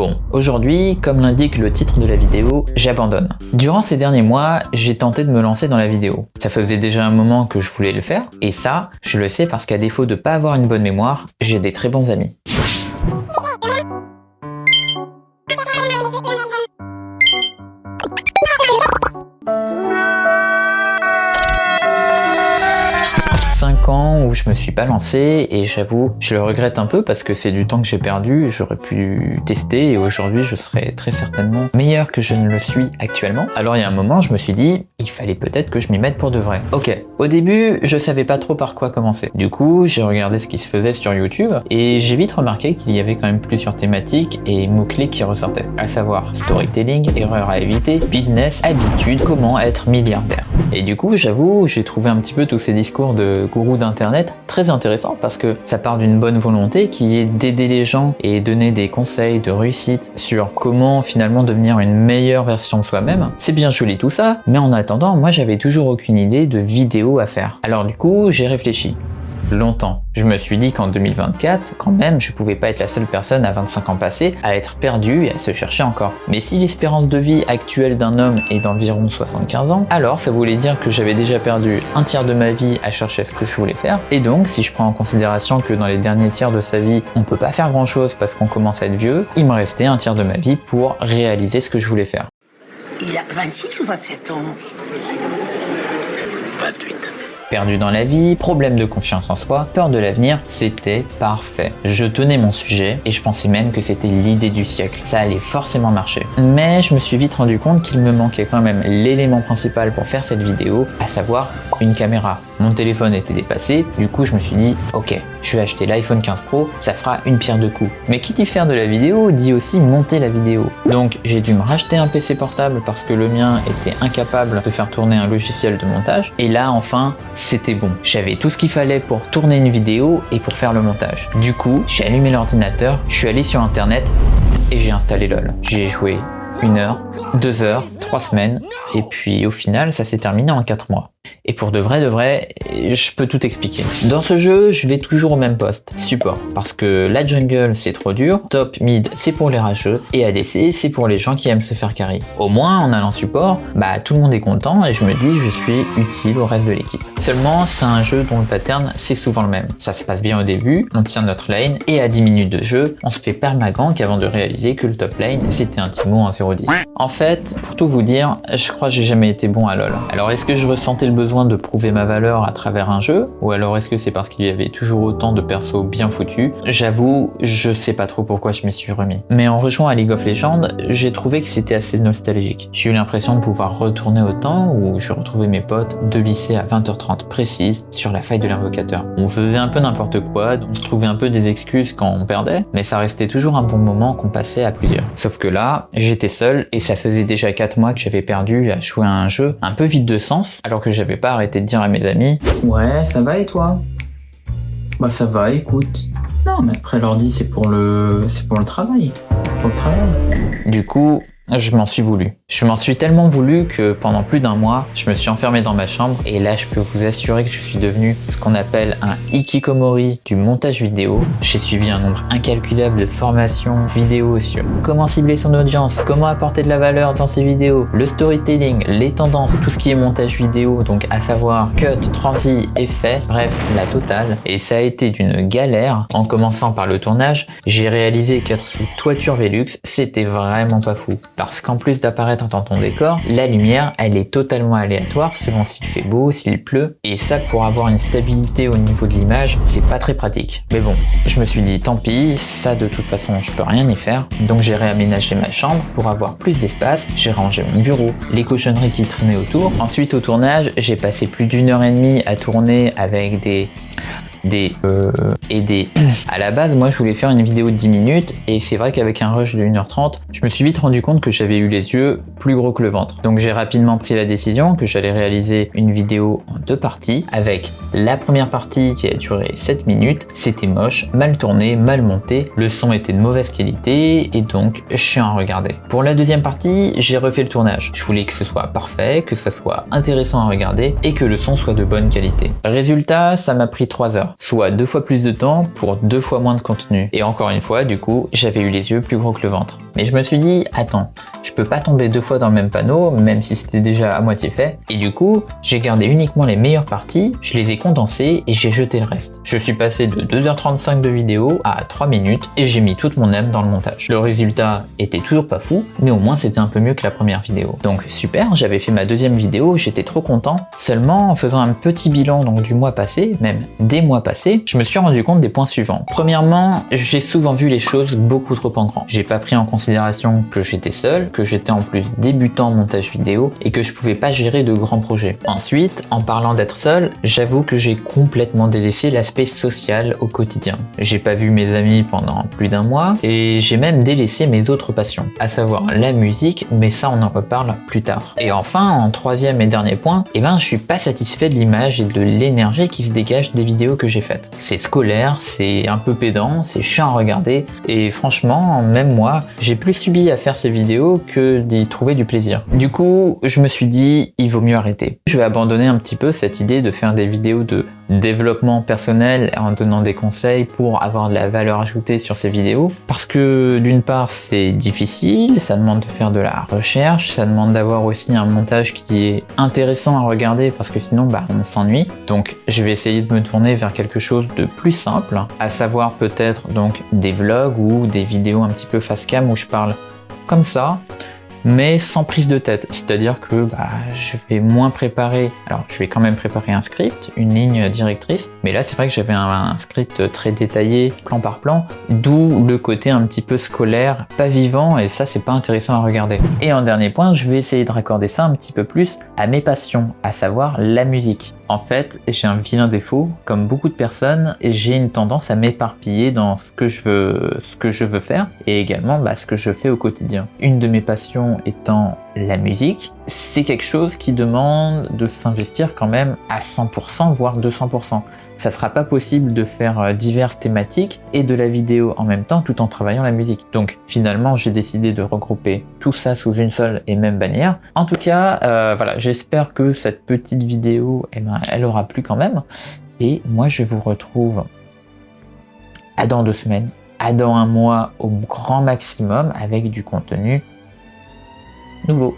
Bon, aujourd'hui, comme l'indique le titre de la vidéo, j'abandonne. Durant ces derniers mois, j'ai tenté de me lancer dans la vidéo. Ça faisait déjà un moment que je voulais le faire, et ça, je le sais parce qu'à défaut de pas avoir une bonne mémoire, j'ai des très bons amis. Ans où je me suis pas lancé et j'avoue je le regrette un peu parce que c'est du temps que j'ai perdu, j'aurais pu tester et aujourd'hui je serais très certainement meilleur que je ne le suis actuellement. Alors il y a un moment je me suis dit il fallait peut-être que je m'y mette pour de vrai. Ok, au début je savais pas trop par quoi commencer. Du coup j'ai regardé ce qui se faisait sur YouTube et j'ai vite remarqué qu'il y avait quand même plusieurs thématiques et mots-clés qui ressortaient. À savoir storytelling, erreurs à éviter, business, habitude, comment être milliardaire. Et du coup j'avoue j'ai trouvé un petit peu tous ces discours de gourous d'internet très intéressant parce que ça part d'une bonne volonté qui est d'aider les gens et donner des conseils de réussite sur comment finalement devenir une meilleure version de soi-même. C'est bien joli tout ça, mais en attendant, moi j'avais toujours aucune idée de vidéo à faire. Alors du coup, j'ai réfléchi. Longtemps. Je me suis dit qu'en 2024, quand même, je pouvais pas être la seule personne à 25 ans passés à être perdue et à se chercher encore. Mais si l'espérance de vie actuelle d'un homme est d'environ 75 ans, alors ça voulait dire que j'avais déjà perdu un tiers de ma vie à chercher ce que je voulais faire. Et donc, si je prends en considération que dans les derniers tiers de sa vie, on peut pas faire grand chose parce qu'on commence à être vieux, il me restait un tiers de ma vie pour réaliser ce que je voulais faire. Il a 26 ou 27 ans? 28. Perdu dans la vie, problème de confiance en soi, peur de l'avenir, c'était parfait. Je tenais mon sujet et je pensais même que c'était l'idée du siècle. Ça allait forcément marcher. Mais je me suis vite rendu compte qu'il me manquait quand même l'élément principal pour faire cette vidéo, à savoir une caméra. Mon téléphone était dépassé, du coup je me suis dit ok, je vais acheter l'iPhone 15 Pro, ça fera une pierre deux coups. Mais qui dit faire de la vidéo dit aussi monter la vidéo. Donc j'ai dû me racheter un PC portable parce que le mien était incapable de faire tourner un logiciel de montage. Et là enfin, c'était bon. J'avais tout ce qu'il fallait pour tourner une vidéo et pour faire le montage. Du coup, j'ai allumé l'ordinateur, je suis allé sur internet et j'ai installé LOL. J'ai joué 1 heure, 2 heures, 3 semaines et puis au final ça s'est terminé en 4 mois. Et pour de vrai, je peux tout expliquer. Dans ce jeu, je vais toujours au même poste, support, parce que la jungle c'est trop dur, top, mid c'est pour les rageux, et ADC c'est pour les gens qui aiment se faire carry. Au moins en allant support, bah tout le monde est content et je me dis je suis utile au reste de l'équipe. Seulement c'est un jeu dont le pattern c'est souvent le même. Ça se passe bien au début, on tient notre lane, et à 10 minutes de jeu, on se fait permagank avant de réaliser que le top lane c'était un Timo en 0-10. En fait, pour tout vous dire, je crois que j'ai jamais été bon à LoL. Alors est-ce que je ressentais le besoin de prouver ma valeur à travers un jeu, ou alors est-ce que c'est parce qu'il y avait toujours autant de persos bien foutus? J'avoue, je sais pas trop pourquoi je m'y suis remis. Mais en rejoignant à League of Legends, j'ai trouvé que c'était assez nostalgique. J'ai eu l'impression de pouvoir retourner au temps où je retrouvais mes potes de lycée à 20h30 précise sur la faille de l'invocateur. On faisait un peu n'importe quoi, on se trouvait un peu des excuses quand on perdait, mais ça restait toujours un bon moment qu'on passait à plusieurs. Sauf que là, j'étais seul et ça faisait déjà 4 mois que j'avais perdu à jouer à un jeu un peu vide de sens, alors que j'avais pas arrêté de dire à mes amis « Ouais, ça va et toi ?» Bah ça va, écoute. Non, mais après l'ordi c'est pour le travail. Pour le travail. Du coup, je m'en suis voulu. Je m'en suis tellement voulu que pendant plus d'1 mois, je me suis enfermé dans ma chambre et là je peux vous assurer que je suis devenu ce qu'on appelle un hikikomori du montage vidéo. J'ai suivi un nombre incalculable de formations vidéo sur comment cibler son audience, comment apporter de la valeur dans ses vidéos, le storytelling, les tendances, tout ce qui est montage vidéo, donc à savoir cut, transi, effet, bref, la totale. Et ça a été d'une galère. En commençant par le tournage, j'ai réalisé qu'être sous toiture Velux, c'était vraiment pas fou. Parce qu'en plus d'apparaître dans ton décor, la lumière, elle est totalement aléatoire selon s'il fait beau, s'il pleut. Et ça, pour avoir une stabilité au niveau de l'image, c'est pas très pratique. Mais bon, je me suis dit, tant pis, ça de toute façon, je peux rien y faire. Donc j'ai réaménagé ma chambre pour avoir plus d'espace. J'ai rangé mon bureau, les cochonneries qui traînaient autour. Ensuite, au tournage, j'ai passé plus d'1h30 à tourner avec à la base, moi je voulais faire une vidéo de 10 minutes et c'est vrai qu'avec un rush de 1h30, je me suis vite rendu compte que j'avais eu les yeux plus gros que le ventre. Donc j'ai rapidement pris la décision que j'allais réaliser une vidéo en 2 parties avec la première partie qui a duré 7 minutes. C'était moche, mal tourné, mal monté, le son était de mauvaise qualité et donc chiant à regarder. Pour la deuxième partie, j'ai refait le tournage. Je voulais que ce soit parfait, que ça soit intéressant à regarder et que le son soit de bonne qualité. Résultat, ça m'a pris 3 heures. Soit 2 fois plus de temps pour 2 fois moins de contenu. Et encore une fois, du coup, j'avais eu les yeux plus gros que le ventre. Mais je me suis dit, attends, je peux pas tomber 2 fois dans le même panneau, même si c'était déjà à moitié fait. Et du coup, j'ai gardé uniquement les meilleures parties, je les ai condensées et j'ai jeté le reste. Je suis passé de 2h35 de vidéo à 3 minutes et j'ai mis toute mon âme dans le montage. Le résultat était toujours pas fou, mais au moins c'était un peu mieux que la première vidéo. Donc super, j'avais fait ma deuxième vidéo, j'étais trop content. Seulement, en faisant un petit bilan donc du mois passé, même des mois passés, je me suis rendu compte des points suivants. Premièrement, j'ai souvent vu les choses beaucoup trop en grand. J'ai pas pris en considération que j'étais seul, que j'étais en plus débutant en montage vidéo et que je pouvais pas gérer de grands projets. Ensuite, en parlant d'être seul, j'avoue que j'ai complètement délaissé l'aspect social au quotidien. J'ai pas vu mes amis pendant plus d'un mois et j'ai même délaissé mes autres passions, à savoir la musique, mais ça on en reparle plus tard. Et enfin, en troisième et dernier point, je suis pas satisfait de l'image et de l'énergie qui se dégage des vidéos que j'ai faites. C'est scolaire, c'est un peu pédant, c'est chiant à regarder et franchement, même moi, j'ai plus subi à faire ces vidéos que d'y trouver du plaisir. Du coup, je me suis dit, il vaut mieux arrêter. Je vais abandonner un petit peu cette idée de faire des vidéos de développement personnel en donnant des conseils pour avoir de la valeur ajoutée sur ces vidéos parce que d'une part c'est difficile, ça demande de faire de la recherche, ça demande d'avoir aussi un montage qui est intéressant à regarder parce que sinon on s'ennuie. Donc je vais essayer de me tourner vers quelque chose de plus simple, à savoir peut-être donc des vlogs ou des vidéos un petit peu face cam où je parle comme ça, mais sans prise de tête, c'est-à-dire que je vais moins préparer, alors je vais quand même préparer un script, une ligne directrice, mais là c'est vrai que j'avais un script très détaillé, plan par plan, d'où le côté un petit peu scolaire, pas vivant, et ça c'est pas intéressant à regarder. Et en dernier point, je vais essayer de raccorder ça un petit peu plus à mes passions, à savoir la musique. En fait, j'ai un vilain défaut, comme beaucoup de personnes, et j'ai une tendance à m'éparpiller dans ce que je veux faire, et également ce que je fais au quotidien. Une de mes passions étant la musique, c'est quelque chose qui demande de s'investir quand même à 100%, voire 200%. Ça sera pas possible de faire diverses thématiques et de la vidéo en même temps tout en travaillant la musique. Donc finalement, j'ai décidé de regrouper tout ça sous une seule et même bannière. En tout cas, voilà, j'espère que cette petite vidéo, elle aura plu quand même. Et moi, je vous retrouve à dans 2 semaines, à dans 1 mois au grand maximum avec du contenu nouveau.